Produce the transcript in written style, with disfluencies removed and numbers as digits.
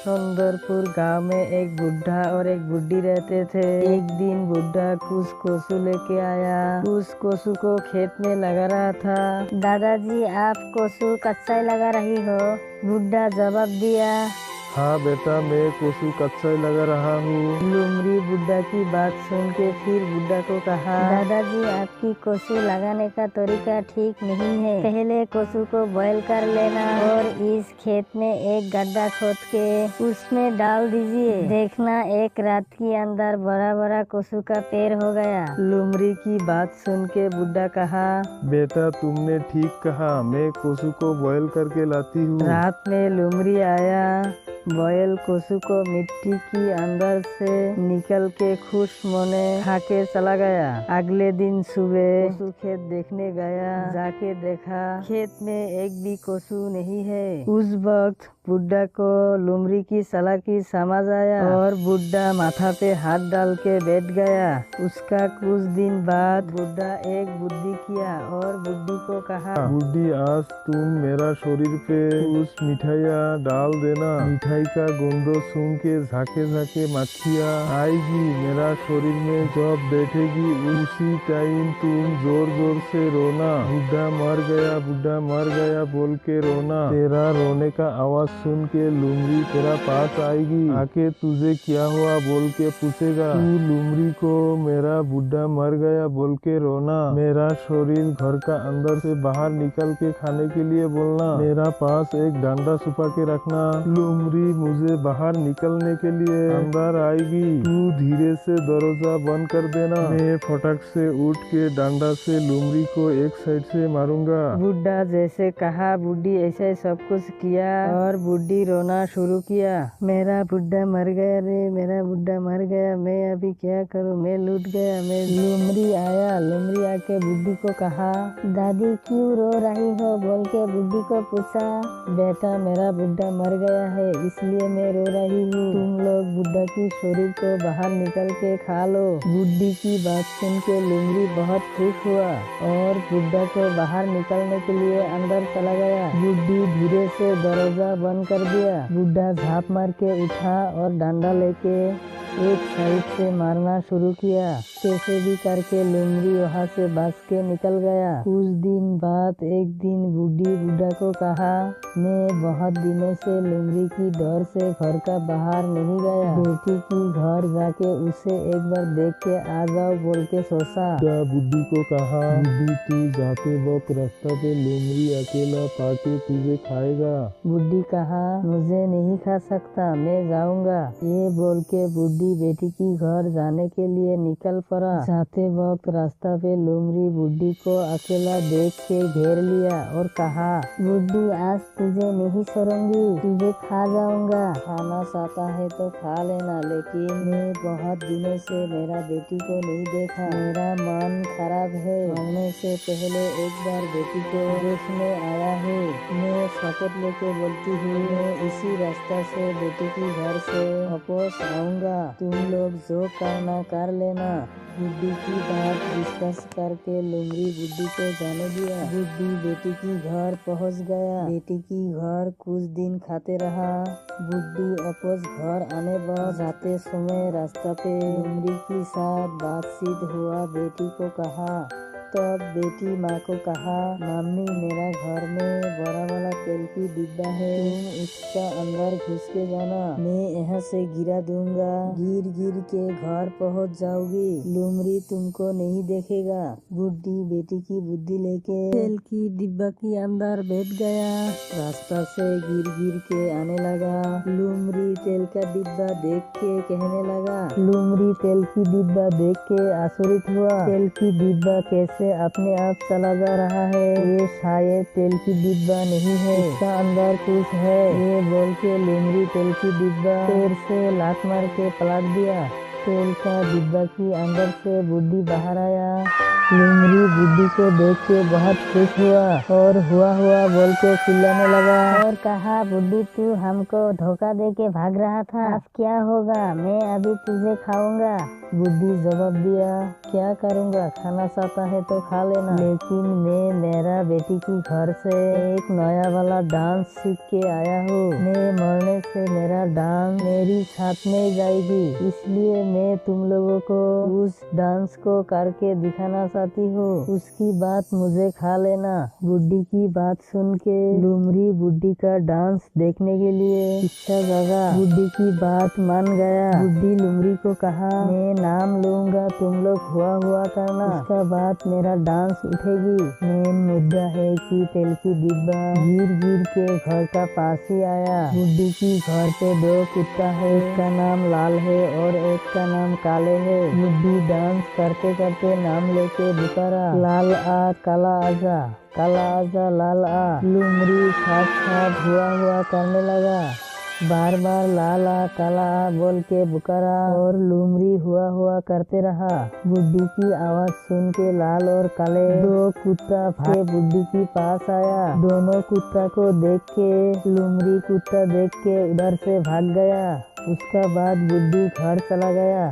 सुंदरपुर गांव में एक बुढ़ा और एक बुढ़ी रहते थे। एक दिन बुढ़ा कुछ कोसू लेके आया। उस कोसू को खेत में लगा रहा था। दादाजी, आप कोसू कच्चा ही लगा रही हो? बुढ़ा जवाब दिया। हाँ बेटा, मैं कोसू कच्चा ही लगा रहा हूँ। लुमरी बुढ़ा की बात सुन के फिर बुढ़ा को कहा, दादाजी, आपकी कोसू लगाने का तरीका ठीक नहीं है। पहले कोसू को बॉयल कर लेना और इस खेत में एक गड्ढा खोद के उसमें डाल दीजिए। देखना एक रात के अंदर बड़ा बड़ा कोसू का पेड़ हो गया। लुमरी की बात सुन के बुढ़ा कहा, बेटा तुमने ठीक कहा, मैं कोसू को बॉयल करके लाती हूँ। रात में लुमरी आया। बॉयल कोसू को मिट्टी की अंदर से निकल के खुश मने खा के चला गया। अगले दिन सुबह कोसू खेत देखने गया। जाके देखा खेत में एक भी कोसू नहीं है। उस वक्त बुढ़ा को लुमरी की सलाह की समझ आया और बुढ़ा माथा पे हाथ डाल के बैठ गया। उसका कुछ दिन बाद बुढ़ा एक बुद्धि किया और बुढ़ी को कहा, बुढ़ी, आज तुम मेरा शरीर पे उस मिठाइया डाल देना। मिठाई का गंध सुन के झाके झाके मक्खियाँ आएगी मेरा शरीर में। जब बैठेगी उसी टाइम तुम जोर जोर से रोना, बुढ़ा मर गया, बुढ़ा मर गया बोल के रोना। तेरा रोने का आवाज सुन के लुमरी तेरा पास आएगी। आके तुझे क्या हुआ बोल के पूछेगा। तू लुमरी को मेरा बुढ़ा मर गया बोल के रोना। मेरा शरीर घर का अंदर से बाहर निकल के खाने के लिए बोलना। मेरा पास एक डंडा छुपा के रखना। लुमरी मुझे बाहर निकलने के लिए अंदर आएगी। तू धीरे से दरवाजा बंद कर देना। मैं फटक से उठ के डंडा से लुमरी को एक साइड से मारूंगा। बुढ़ा जैसे कहा बुढ़ी ऐसे सब कुछ किया और बुढ़ी रोना शुरू किया। मेरा बुढ़ा मर गया रे, मेरा बुढ़ा मर गया, मैं अभी क्या करूं, मैं लूट गया। मैं लुमरी आया। लुमरी आके बुढ़ी को कहा, दादी क्यों रो रही हो बोल के बुढ़ी को पूछा। बेटा मेरा बुढ़ा मर गया है इसलिए मैं रो रही हूँ। तुम लोग बुढ़ा की शरीर को बाहर निकल के खा लो। बुढ़ी की बात सुन के लुमरी बहुत खुश हुआ और बुढ़ा को बाहर निकलने के लिए अंदर चला गया। बुढ़ी धीरे से दरवाजा बंद कर दिया। बुढ़ा झाप मार के उठा और डंडा लेके एक साइड से मारना शुरू किया। कैसे भी करके लुमरी वहाँ से बच के निकल गया। कुछ दिन बाद एक दिन बुढ़ी बुढ़ा को कहा, मैं बहुत दिनों से लुमरी की डर से घर का बाहर नहीं गया। बेटी की घर जाके उसे एक बार देख के आ जाओ बोल के सोचा। क्या बुढ़ी को कहा, बुढ़ी तू जाते वक्त रास्ता पे लुमरी अकेला पाके तुझे खाएगा। बुढ़ी कहा, मुझे नहीं खा सकता, मैं जाऊंगा। ये बोल के बुढ़ी बेटी की घर जाने के लिए निकल पड़ा। जाते वक्त रास्ता पे लुमरी बुढ़ी को अकेला देख के घेर लिया और कहा, बुढ़ी आज तुझे नहीं छोड़ूंगी, तुझे खा जाऊंगा। खाना चाहता है तो खा लेना, लेकिन मैं बहुत दिनों से मेरा बेटी को नहीं देखा। मेरा मन खराब है। मरने से पहले एक बार बेटी को देखने आया हूँ। मैं शपथ लेके बोलती हूँ, मैं इसी रास्ता से बेटी की घर से वापस आऊंगा। तुम लोग जो करना कर लेना। बुढ़ी की बात डिस्कस करके लुमरी बुढ़ी को जाने दिया। बुढ़ी बेटी की घर पहुंच गया। बेटी की घर कुछ दिन खाते रहा। बुढ़ी वापस घर आने पर जाते समय रास्ता पे लुमरी के साथ बातचीत हुआ। बेटी को कहा, तब बेटी माँ को कहा, मम्मी मेरा घर में बड़ा वाला तेल की डिब्बा है, तुम उसका अंदर घुस के जाना, मैं यहाँ से गिरा दूंगा। गिर गिर के घर पहुँच जाओगी, लुमरी तुमको नहीं देखेगा। बुढ़ी बेटी की बुद्धि लेके तेल की डिब्बा के अंदर बैठ गया। रास्ता से गिर गिर के आने लगा। लुमरी तेल का डिब्बा देख के कहने लगा। लुमरी तेल की डिब्बा देख के आश्चर्य हुआ। तेल की डिब्बा कैसे अपने आप चला जा रहा है? ये शायद तेल की डिब्बा नहीं है, इसका अंदर कुछ है। ये बोल के लुमरी तेल की डिब्बा पैर से लात मार के पलट दिया। तेल का डिब्बा की अंदर से बुढ़ी बाहर आया। लुमरी बुड्ढी को देख के बहुत खुश हुआ और हुआ बोल के चिल्लाने लगा। और कहा, बुड्ढी तू हमको धोखा दे के भाग रहा था, अब क्या होगा, मैं अभी तुझे खाऊंगा। बुड्ढी जवाब दिया, क्या करूँगा, खाना चाहता है तो खा लेना, लेकिन मैं मेरा बेटी की घर से एक नया वाला डांस सीख के आया हूँ। मैं मरने से मेरा डांस मेरी छात में जाएगी, इसलिए मैं तुम लोगों को उस डांस को करके दिखाना चाहती हूँ, उसकी बात मुझे खा लेना। बुड्ढी की बात सुन के लुमरी बुड्ढी का डांस देखने के लिए इच्छा जगा। बुड्ढी की बात मान गया। बुड्ढी लुमरी को कहा, मैं नाम लूंगा, तुम लोग हुआ करना, उसका बाद मेरा डांस उठेगी। मेन मुद्दा है कि तेल की डिब्बा गिर के घर का पास ही आया। बुड्ढी की घर पे 2 कुत्ता है, एक का नाम लाल है और एक का नाम काले है। बुड्ढी डांस करते करते नाम लेके पुकारा, लाल आ काला आजा, काला आजा लाल आ। लुमरी साथ हुआ करने लगा, बार बार लाल आ काला आ बोल के पुकारा और लुमरी हुआ करते रहा। बुड्ढी की आवाज सुन के लाल और काले 2 कुत्ता भागे बुड्ढी के पास आया। दोनों कुत्ता को देख के लुमरी कुत्ता देख के उधर से भाग गया। उसका बाद बुड्ढी घर चला गया।